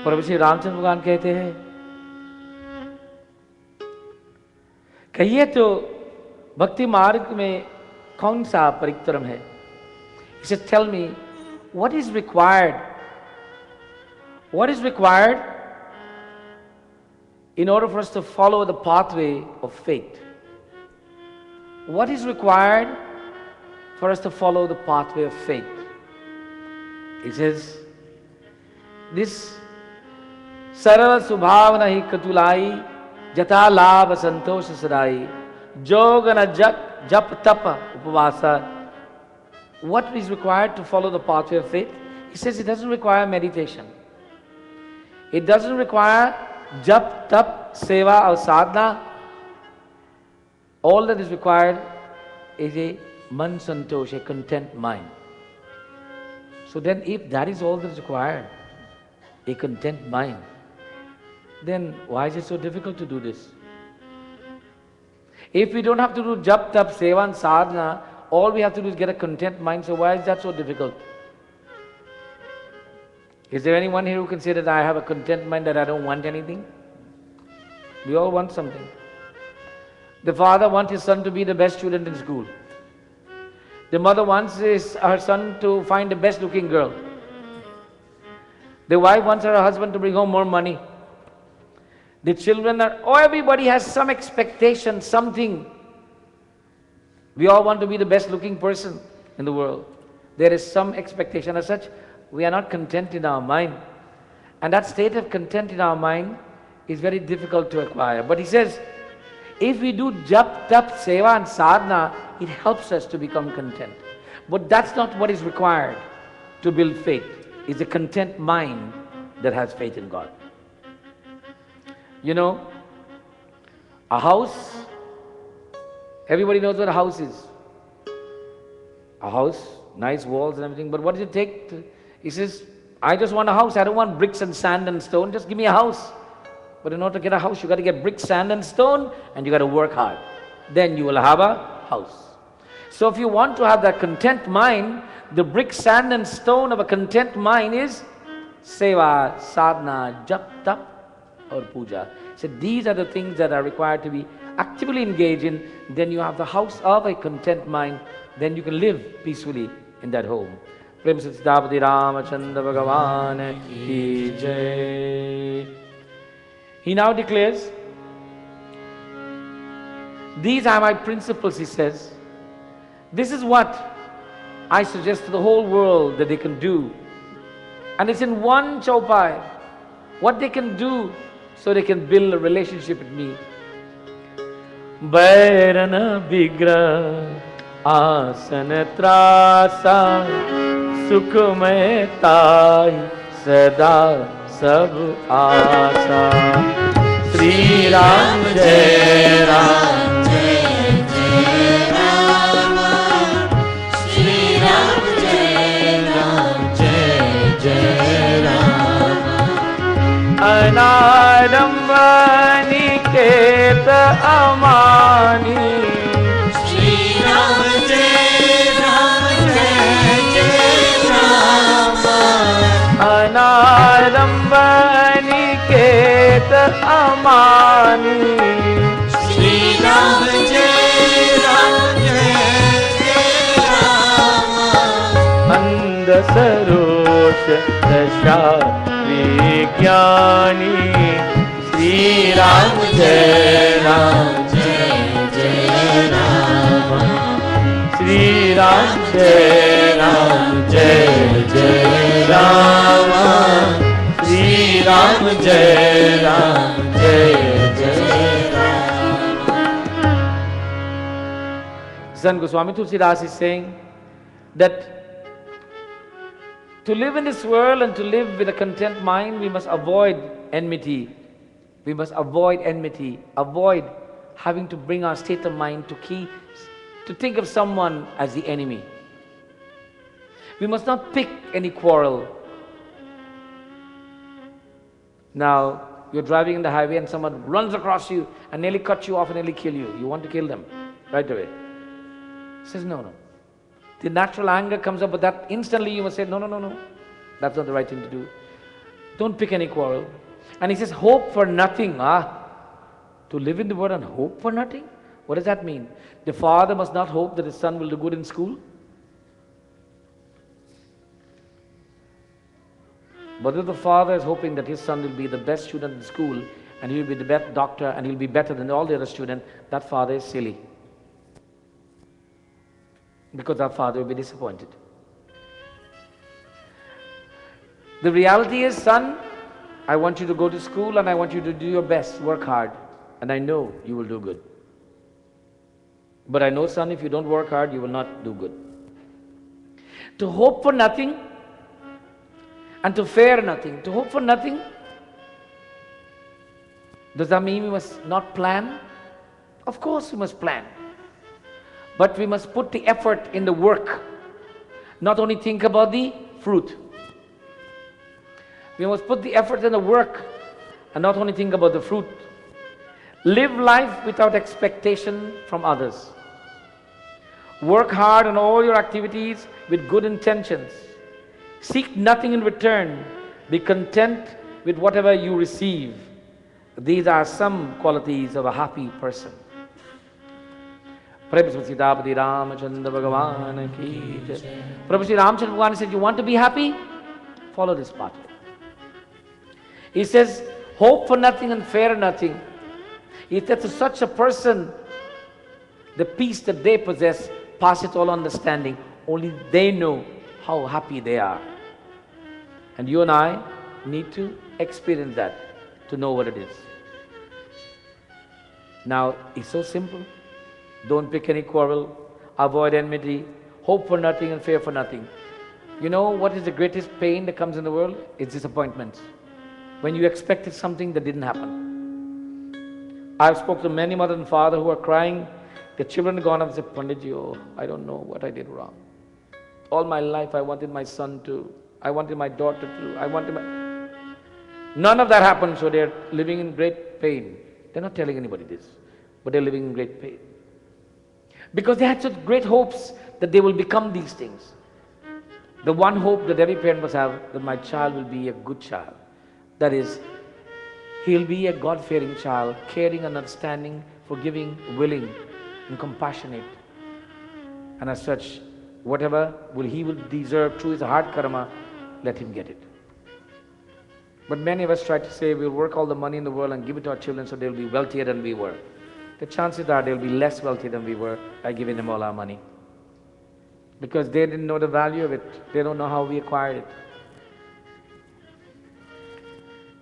प्रभु श्री रामचंद्र भगवान कहते हैं, कहिए तो भक्ति मार्ग में कौन सा परिक्रम है? He said, tell me, what is required? What is required in order for us to follow the pathway of faith? What is required for us to follow the pathway of faith? He says, this sarala subhavana hi katulai jata labha santosha sadai jogana jap tapa upavasa. What is required to follow the pathway of faith? He says it doesn't require meditation. It doesn't require jap, tap, seva or sadhana. All that is required is a man santosh, a content mind. So then if that is all that is required, a content mind, then why is it so difficult to do this? If we don't have to do jap, tap, seva and sadhana, all we have to do is get a content mind, so why is that so difficult? Is there anyone here who can say that I have a content mind, that I don't want anything? We all want something. The father wants his son to be the best student in school. The mother wants her son to find the best looking girl. The wife wants her husband to bring home more money. The children everybody has some expectation, something. We all want to be the best looking person in the world. There is some expectation. As such, we are not content in our mind. And that state of content in our mind is very difficult to acquire. But he says, if we do jap, tap, seva and sadhana, it helps us to become content. But that's not what is required to build faith. It's a content mind that has faith in God. You know, a house, everybody knows what a house is. A house, nice walls and everything, but what does it take? He says, I just want a house. I don't want bricks and sand and stone. Just give me a house. But in order to get a house, you got to get bricks, sand and stone, and you got to work hard. Then you will have a house. So if you want to have that content mind, the brick, sand and stone of a content mind is seva, sadhana, jap, tap or puja. So these are the things that are required to be actively engaged in. Then you have the house of a content mind. Then you can live peacefully in that home. Prem Sitapati Ramachandra Bhagavan Ki Jai. He now declares, these are my principles, he says. This is what I suggest to the whole world that they can do. And it's in one chaupai, what they can do so they can build a relationship with me. Vairana Vigra Asana Trasa Sukhamay Tai Sada Sab Asa Sri Ram Jai Ram Jai Jai Rama Sri Ram Jai Ram Jai Jai Rama Anadamba Niketa Amani Sri Ram Jai Ram Jai Jai Rama Anadamba Niketa Amani Sri Ram Jai Ram Jai Rama Anda Sarosh Dasha Vigyani Sri Ram Jai Ram Jai Jai Rama Sri Ram Jai Ram Jai Jai Rama Sri Ram Jai Ram Jai Jai Rama. Sant Goswami Tulsidas is saying that to live in this world and to live with a content mind, we must avoid enmity. We must avoid enmity, avoid having to bring our state of mind to think of someone as the enemy. We must not pick any quarrel. Now, you're driving in the highway and someone runs across you and nearly cuts you off and nearly kill you. You want to kill them right away. He says, no. The natural anger comes up, but that instantly you must say, no. That's not the right thing to do. Don't pick any quarrel. And he says, hope for nothing. To live in the world and hope for nothing? What does that mean? The father must not hope that his son will do good in school? But if the father is hoping that his son will be the best student in school and he will be the best doctor and he will be better than all the other students, that father is silly. Because that father will be disappointed. The reality is, son, I want you to go to school and I want you to do your best, work hard, and I know you will do good. But I know, son, if you don't work hard, you will not do good. To hope for nothing and to fear nothing. To hope for nothing, does that mean we must not plan? Of course we must plan. But we must put the effort in the work, not only think about the fruit. We must put the effort in the work and not only think about the fruit. Live life without expectation from others. Work hard on all your activities with good intentions. Seek nothing in return. Be content with whatever you receive. These are some qualities of a happy person. Prabhu Sri Ramachandra Bhagavan ki jai. Prabhu Sri Ramachandra Bhagavan said, you want to be happy? Follow this pathway. He says, hope for nothing and fear nothing. He said to such a person, the peace that they possess passeth all understanding. Only they know how happy they are. And you and I need to experience that to know what it is. Now, it's so simple. Don't pick any quarrel, avoid enmity, hope for nothing and fear for nothing. You know what is the greatest pain that comes in the world? It's disappointment. When you expected something that didn't happen. I've spoken to many mother and father who are crying. Their children are gone and say, Panditji, oh, I don't know what I did wrong. All my life I wanted my son to, I wanted my daughter to, I wanted my... None of that happened, so they're living in great pain. They're not telling anybody this, but they're living in great pain. Because they had such great hopes that they will become these things. The one hope that every parent must have, that my child will be a good child. That is, he'll be a God-fearing child, caring and understanding, forgiving, willing, and compassionate. And as such, whatever he will deserve through his hard karma, let him get it. But many of us try to say we'll work all the money in the world and give it to our children so they'll be wealthier than we were. The chances are they'll be less wealthy than we were by giving them all our money. Because they didn't know the value of it. They don't know how we acquired it.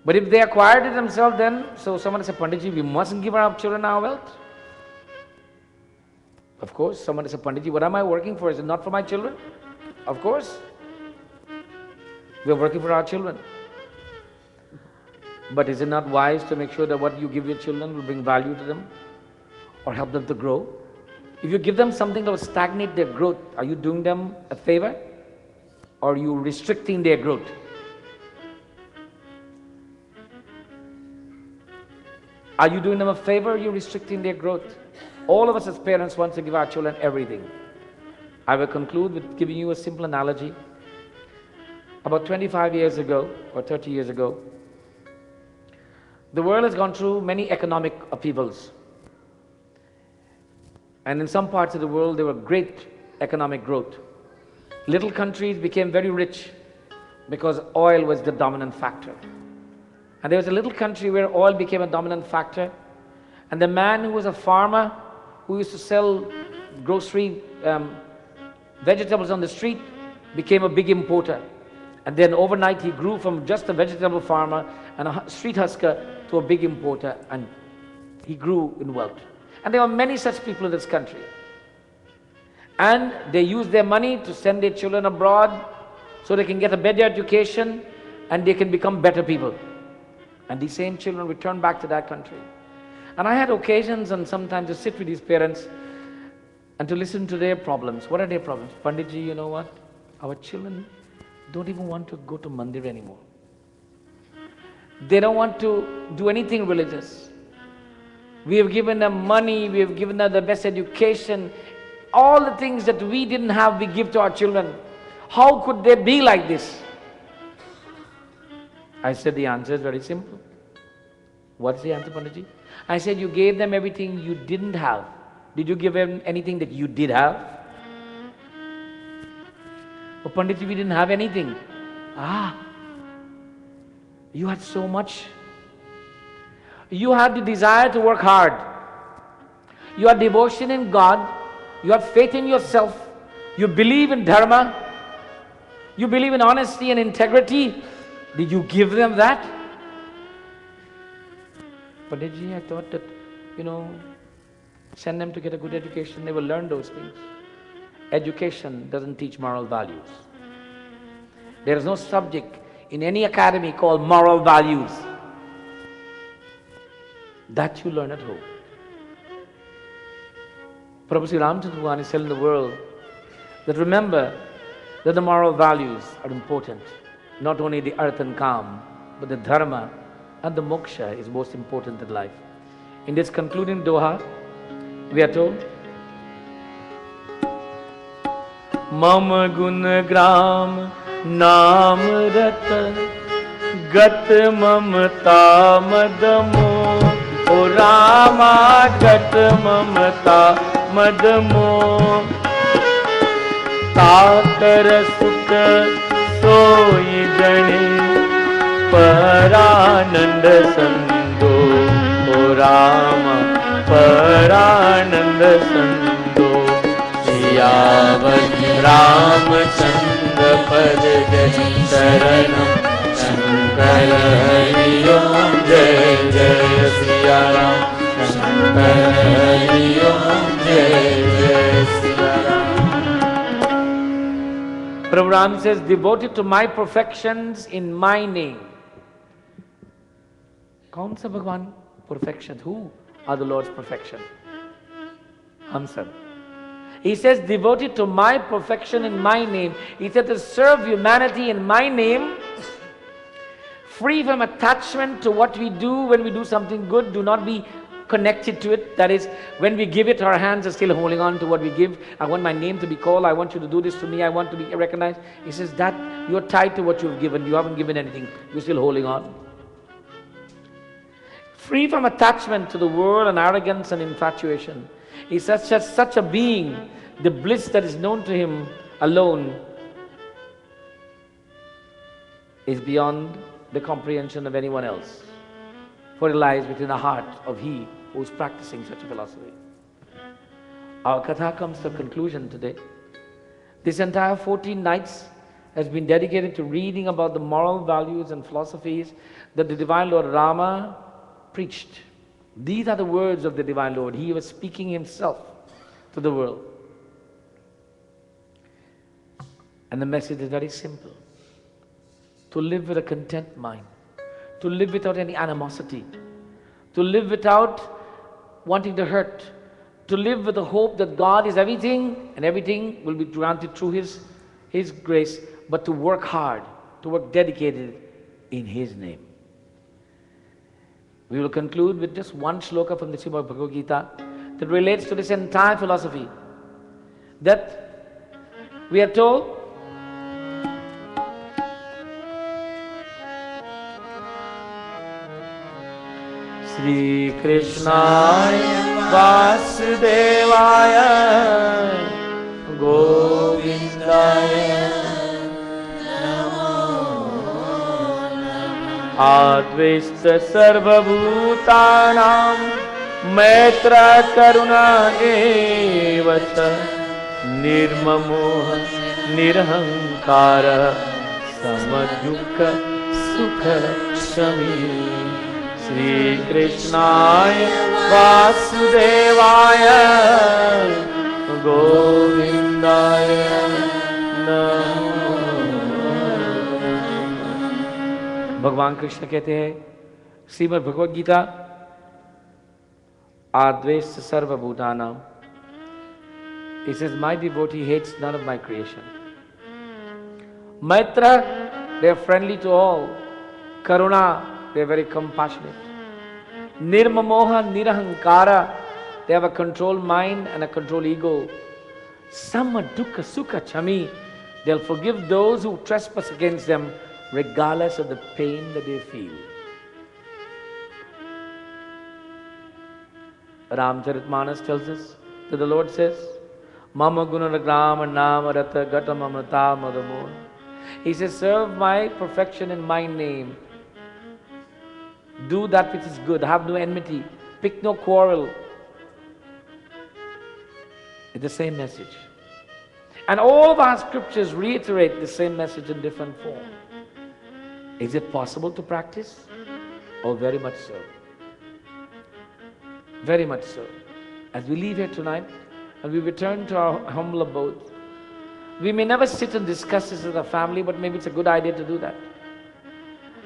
But if they acquired it themselves, then, so someone said, Panditji, we mustn't give our children our wealth. Of course, someone said, Panditji, what am I working for? Is it not for my children? Of course. We are working for our children. But is it not wise to make sure that what you give your children will bring value to them or help them to grow? If you give them something that will stagnate their growth, are you doing them a favor or are you restricting their growth? Are you doing them a favor or are you restricting their growth? All of us as parents want to give our children everything. I will conclude with giving you a simple analogy. About 25 years ago or 30 years ago, the world has gone through many economic upheavals. And in some parts of the world, there were great economic growth. Little countries became very rich because oil was the dominant factor. And there was a little country where oil became a dominant factor. And the man who was a farmer, who used to sell grocery vegetables on the street, became a big importer. And then overnight he grew from just a vegetable farmer and a street husker to a big importer, and he grew in wealth. And there were many such people in this country. And they used their money to send their children abroad so they can get a better education and they can become better people. And these same children return back to that country. And I had occasions and sometimes to sit with these parents and to listen to their problems. What are their problems? Panditji, you know what? Our children don't even want to go to mandir anymore. They don't want to do anything religious. We have given them money, we have given them the best education. All the things that we didn't have, we give to our children. How could they be like this? I said the answer is very simple. What's the answer, Panditji? I said you gave them everything you didn't have. Did you give them anything that you did have? Oh, Panditji, we didn't have anything. You had so much. You had the desire to work hard. You had devotion in God. You have faith in yourself. You believe in dharma. You believe in honesty and integrity. Did you give them that? Panditji, I thought that, send them to get a good education. They will learn those things. Education doesn't teach moral values. There is no subject in any academy called moral values. That you learn at home. Prabhu Sri Ramchandra Bhagwan is telling the world that remember that the moral values are important. Not only the arth and kam, but the dharma and the moksha is most important in life. In this concluding doha, we are told, Mama gun gram naam rat gat mamata madamo O Rama gat mamata madamo Tatar sukha सोई जने परानंद संदो ओ राम परानंद संदो सियावर रामचंद्र पद शरणम शंकर हरि ओम जय जय सिया राम शंकर हरि ओम जय जय Siya Ram Prabhu Ram says, devoted to my perfections in my name. Kaun sa Bhagwan perfection? Who are the Lord's perfection? Answer. He says, devoted to my perfection in my name. He said to serve humanity in my name, free from attachment to what we do when we do something good. Do not be connected to it. That is, when we give it, our hands are still holding on to what we give. I want my name to be called. I want you to do this to me. I want to be recognized. He says that you're tied to what you've given. You haven't given anything. You're still holding on. Free from attachment to the world and arrogance and infatuation. He's such a being. The bliss that is known to him alone is beyond the comprehension of anyone else. For it lies within the heart of he who is practicing such a philosophy. Our katha comes to a conclusion today. This entire 14 nights has been dedicated to reading about the moral values and philosophies that the Divine Lord Rama preached. These are the words of the Divine Lord. He was speaking himself to the world. And the message is very simple. To live with a content mind. To live without any animosity. To live without wanting to hurt. To live with the hope that God is everything and everything will be granted through His grace, but to work hard, to work dedicated in His name. We will conclude with just one shloka from the Srimad Bhagavad Gita that relates to this entire philosophy. That we are told, Shri Krishnaya Vasudevaya Govindaya Advaita Sarvabhutanam Maitra Karuna Evata Nirmamoha Nirhankara Samadukha Sukha Shami Shri Krishnaya Vasudevaya Govindaya Namo. भगवान कृष्ण कहते हैं Shrimad Bhagavad Gita आद्वेष सर्वभूतानाम. He says, my devotee hates none of my creation. Maitra, they are friendly to all. Karuna, they are very compassionate. Nirmamoha, nirahankara, they have a controlled mind and a controlled ego. Sama dukkha sukha chami, they'll forgive those who trespass against them regardless of the pain that they feel. Ramcharitmanas tells us that the Lord says, Mama Gunanagram Namarata Gatamamata Madamur. He says, serve my perfection in my name. Do that which is good. Have no enmity. Pick no quarrel. It's the same message. And all of our scriptures reiterate the same message in different form. Is it possible to practice? Oh, very much so. Very much so. As we leave here tonight and we return to our humble abode, we may never sit and discuss this as a family, but maybe it's a good idea to do that.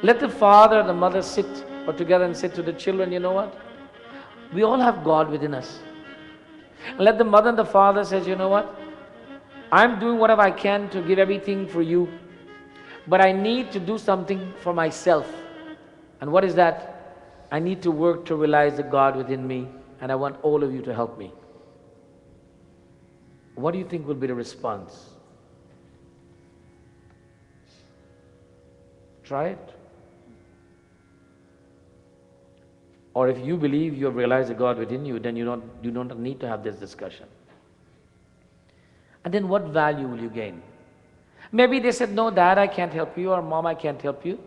Let the father and the mother sit or together and say to the children, you know what? We all have God within us. And let the mother and the father say, you know what? I'm doing whatever I can to give everything for you, but I need to do something for myself. And what is that? I need to work to realize the God within me, and I want all of you to help me. What do you think will be the response? Try it. Or if you believe you have realized the God within you, then you don't need to have this discussion. And then what value will you gain? Maybe they said, no, Dad, I can't help you, or Mom, I can't help you.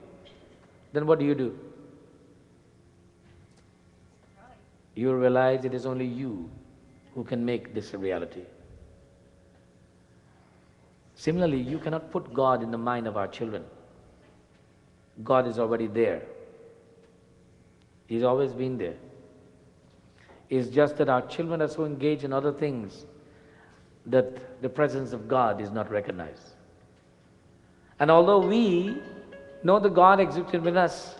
Then what do? You realize it is only you who can make this a reality. Similarly, you cannot put God in the mind of our children. God is already there. He's always been there. It's just that our children are so engaged in other things that the presence of God is not recognized. And although we know the God existed within us,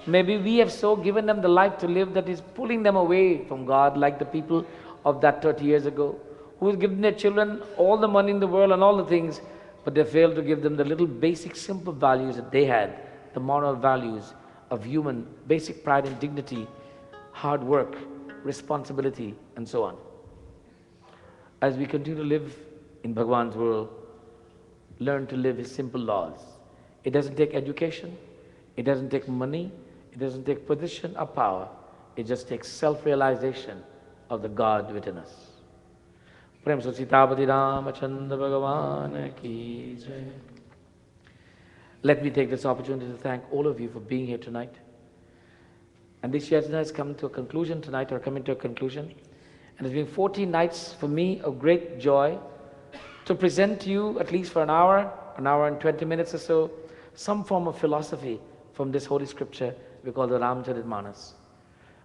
maybe we have so given them the life to live that is pulling them away from God, like the people of that 30 years ago, who has given their children all the money in the world and all the things, but they failed to give them the little basic simple values that they had, the moral values of human basic pride and dignity, hard work, responsibility, and so on. As we continue to live in Bhagwan's world, learn to live his simple laws. It doesn't take education, it doesn't take money, it doesn't take position or power. It just takes self-realization of the God within us. Prem so Sitapati Ramachandra Bhagavan ki jai. Let me take this opportunity to thank all of you for being here tonight. And this yajna has come to a conclusion tonight, or coming to a conclusion. And it's been 14 nights for me of great joy to present to you, at least for an hour and 20 minutes or so, some form of philosophy from this holy scripture we call the Ramcharitmanas.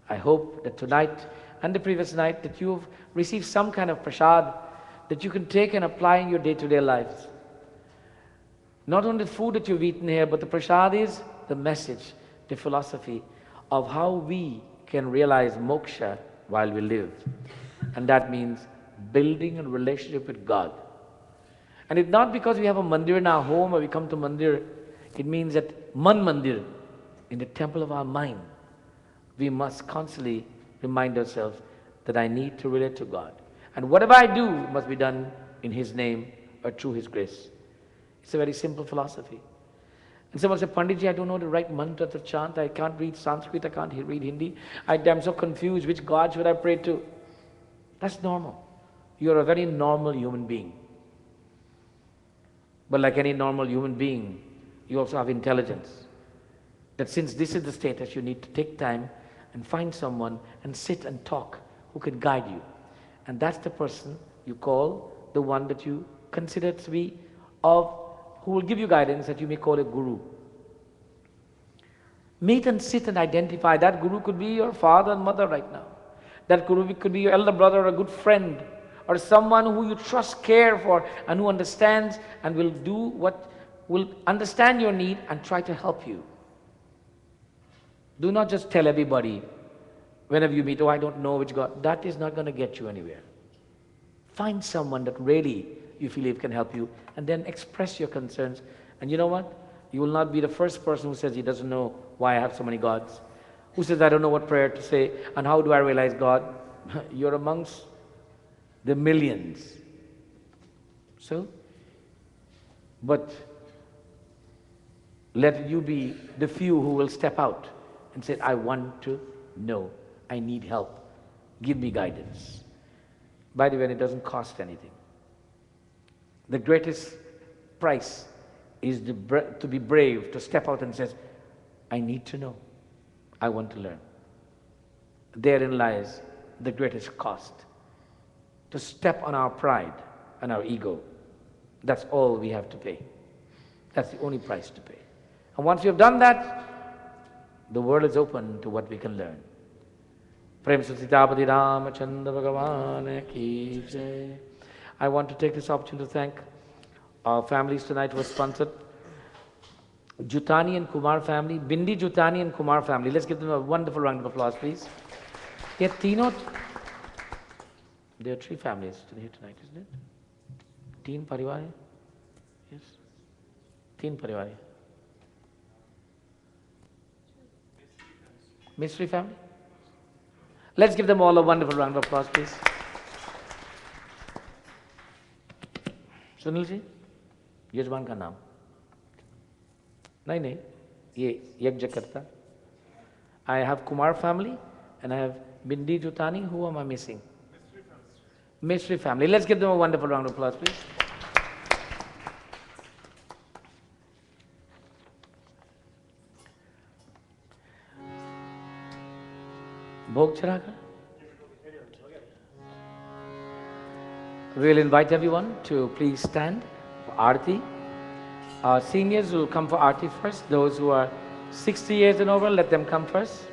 I hope that tonight and the previous night that you have received some kind of prasad that you can take and apply in your day-to-day lives. Not only the food that you've eaten here, but the prasad is the message, the philosophy of how we can realize moksha while we live. And that means building a relationship with God. And it's not because we have a mandir in our home or we come to mandir. It means that man mandir, in the temple of our mind, we must constantly remind ourselves that I need to relate to God. And whatever I do must be done in His name or through His grace. It's a very simple philosophy. And someone said, Panditji, I don't know the right mantra to chant. I can't read Sanskrit, I can't read Hindi. I'm so confused. Which God should I pray to? That's normal. You're a very normal human being. But like any normal human being, you also have intelligence. That since this is the status, you need to take time and find someone and sit and talk who can guide you. And that's the person you call the one that you consider to be who will give you guidance, that you may call a guru. Meet and sit and identify. That guru could be your father and mother right now. That guru could be your elder brother or a good friend, or someone who you trust, care for, and who understands and will understand your need and try to help you. Do not just tell everybody whenever you meet, oh, I don't know which God. That is not going to get you anywhere. Find someone that really you feel it can help you, and then express your concerns. And you know what? You will not be the first person who says he doesn't know why I have so many gods. Who says I don't know what prayer to say and how do I realize God? You're amongst the millions. So, but Let you be the few who will step out and say, I want to know, I need help, give me guidance. By the way, it doesn't cost anything. The greatest price is to be brave, to step out and say, I need to know, I want to learn. Therein lies the greatest cost. To step on our pride and our ego, that's all we have to pay. That's the only price to pay. And once we have done that, the world is open to what we can learn. Prem Sitapati Ramachandra Bhagavan Ki Jai. I want to take this opportunity to thank our families tonight who were sponsored. Jutani and Kumar family, Bindi Jutani and Kumar family. Let's give them a wonderful round of applause, please. There are three families here tonight, isn't it? Teen Parivar? Yes? Teen Parivar. Mystery family? Let's give them all a wonderful round of applause, please. Sunil ji, यजमान का नाम? नहीं, ये यज्ञकर्ता. I have Kumar family and I have Bindi Jutani. Who am I missing? Mystery family. Let's give them a wonderful round of applause, please. Bhog charaga. We will invite everyone to please stand for Aarti. Our seniors will come for Aarti first. Those who are 60 years and over, let them come first.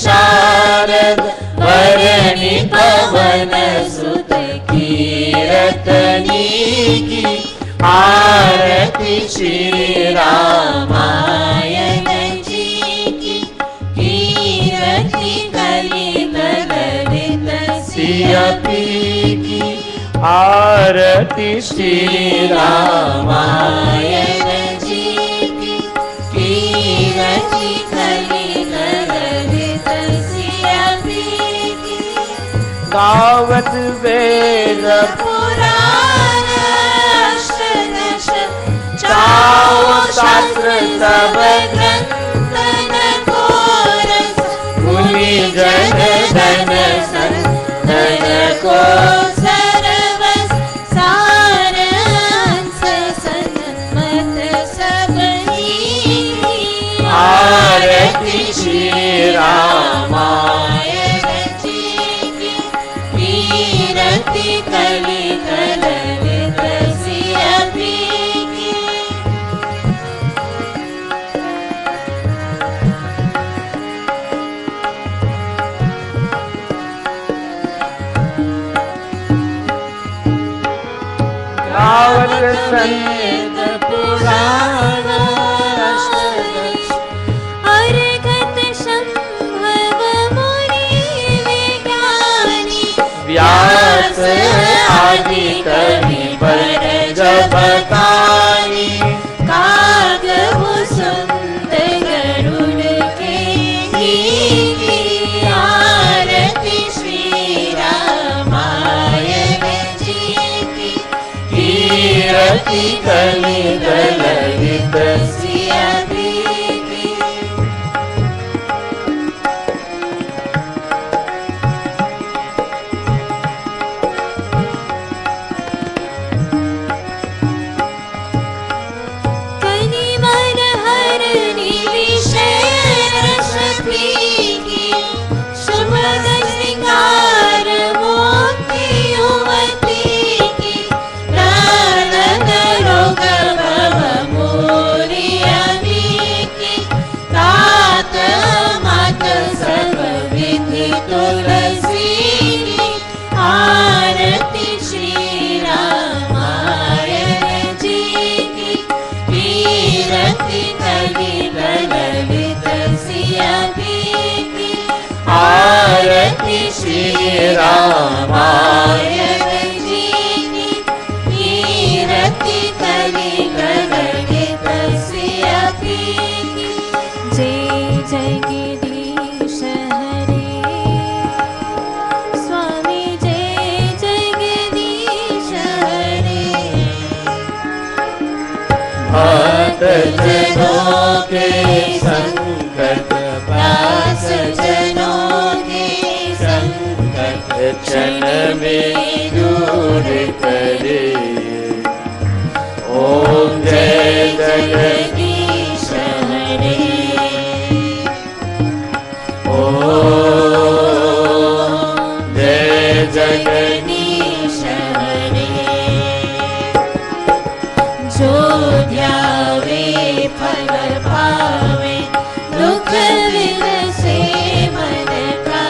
शारद वरनि पवन सुत कीरतनी की आरती श्री रामायण जी की कीरति कलित ललित सियपी की आरती श्री रामायण जी की कीरति गावत वेद पुराण अष्टदश चाओ शास्त्र सब ग्रंथ घोरस मुनि जन धन संतन को सर्वस सार अंश सन्मत सब ही आरती श्री रामायण कलित ललित सियपी की गावत संत पुराण अष्टदश अर्घत संभव मुनि विज्ञानी व्यास आदि कवि पर जपतानी कागभु सुंदर गरुड़ के आरती श्री रामायण जी की कीरति कलित ललित सियपी की श्री रामाय जी की कीर्ति कलि गगनित सियापी की जय जगदीश हरे स्वामी जय जगदीश हरे भक्त जनों के संकट दास जनों के संकट क्षण में दूर करे ओम जय जगदीश हरे ओम जय जगदीश हरे जो ध्यावे फल पावे दुख विनसे मन का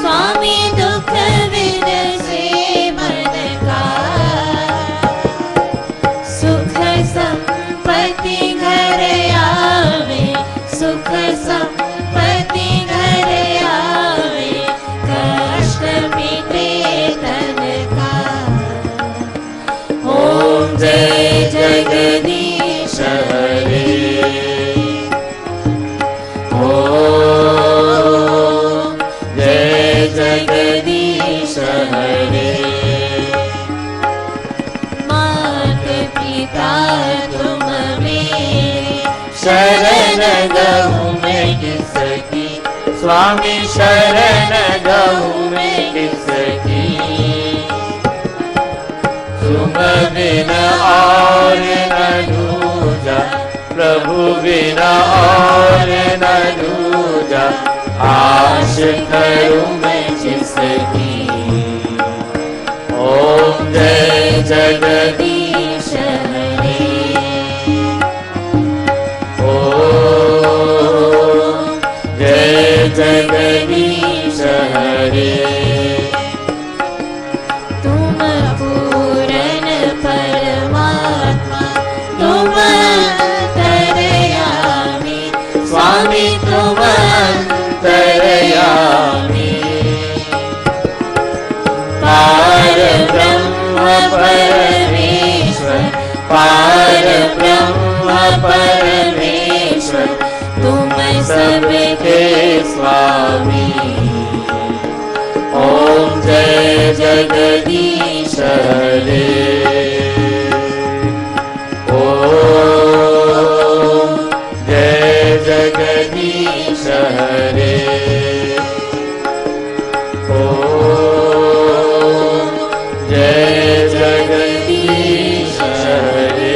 स्वामी दुख विनसे मन का सुख संपत्ति घर आवे सुख संपत्ति घर आवे कष्ट मिटे तन का ओम जय जगदीश हरे ओम जय जगदीश हरे मात पिता तुम मेरे शरण गहूँ मैं किसकी स्वामी शरण गहूँ मैं किसकी तुम बिना और न दूजा प्रभु बिना और न दूजा आश करूं मैं जिसकी ओम जय जगदीश हरे ओम जय जगदीश हरे तुम पूर्ण परमात्मा तुम अंतर्यामी स्वामी तुम अंतर्यामी पार ब्रह्म परमेश्वर पार ब्रह्म परमेश्वर तुम सबके स्वामी ओम जय जगदीश हरे ओम जय जगदीश हरे ओम जय जगदीश हरे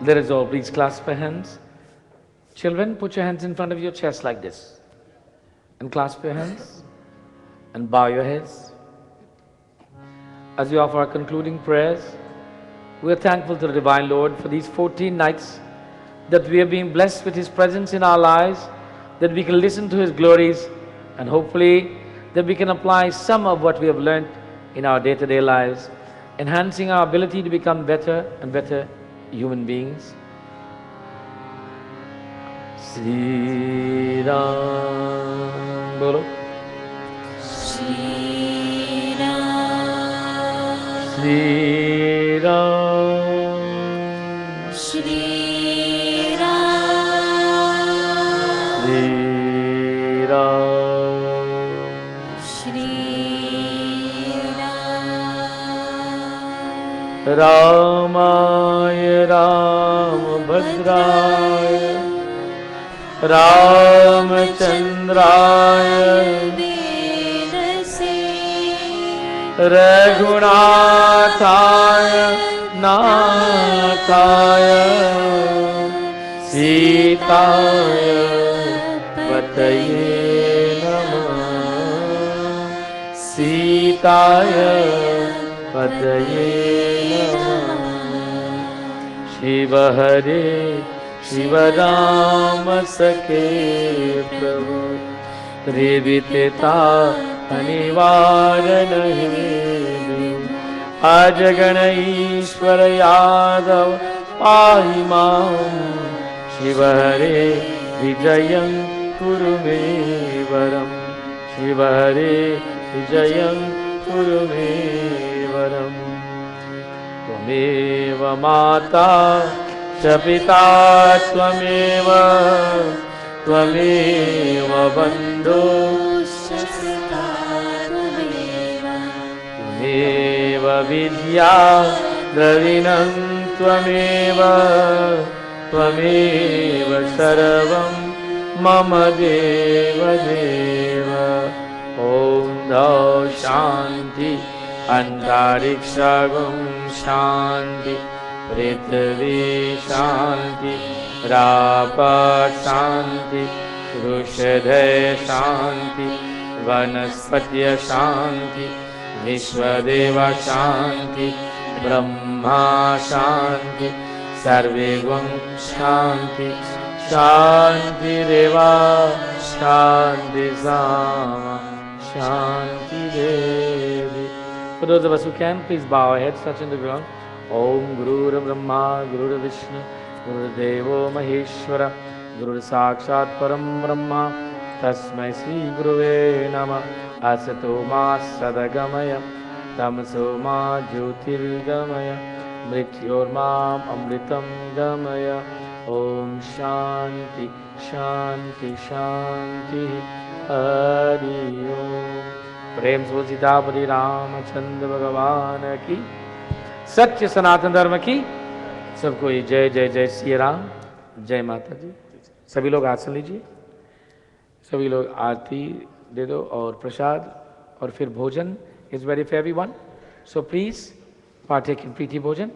Let us all please clasp our hands. Children, put your hands in front of your chest like this. And clasp your hands. And bow your heads. As we offer our concluding prayers, we are thankful to the Divine Lord for these 14 nights that we are being blessed with His presence in our lives, that we can listen to His glories, and hopefully that we can apply some of what we have learned in our day-to-day lives, enhancing our ability to become better and better human beings. Shri Ram Bolo. Shri Ram Shri Ram Shri Ram Shri Ram Shri Ram Ramaya Ramabhadraya Ramachandraya Raghunathaya Nathaya Sitaya Pataye Namah Sitaya Pataye Namah Shiva Hare Shiva Rama Sakhe Prabhu Trivitita Anivarana Hedu अजगण ईश्वर यादव पाहि मां शिव हरे विजयं कुरु मे वरं शिव हरे विजयं कुरु मे वरं त्वमेव माता च पिता त्वमेव त्वमेव बन्धो त्वमेव विद्या द्रविणं त्वमेव त्वमेव सर्वं मम देव देव ॐ धौ शान्ति अन्तरिक्षगुं शान्ति पृथ्वी शान्ति राप शान्ति ऋषधय शान्ति वनस्पत्य शान्ति विश्वदेव शान्ति ब्रह्मा शान्ति सर्वे गुण शान्ति शान्तिरेव शान्ति सामा शान्ति देवी. For those of us who can, please bow our heads, touching the ground. Om Guru Brahma Guru Vishnu Guru Devo Maheshwara Guru Sakshat Param Brahma Tasmai Sri Guruve Namah. Asato ma sadagamaya tamso ma jyotirgamaya mrityor ma amritam gamaya. Om Shanti Shanti Shanti Hari Om. प्रेम से सीतापति रामचंद्र भगवान की, सत्य सनातन धर्म की, सबको जय जय जय श्री राम, जय माता दी. सभी लोग आसन लीजिए, सभी लोग आरती दे दो और प्रसाद और फिर bhojan is very for everyone. So please partake in preeti भोजन.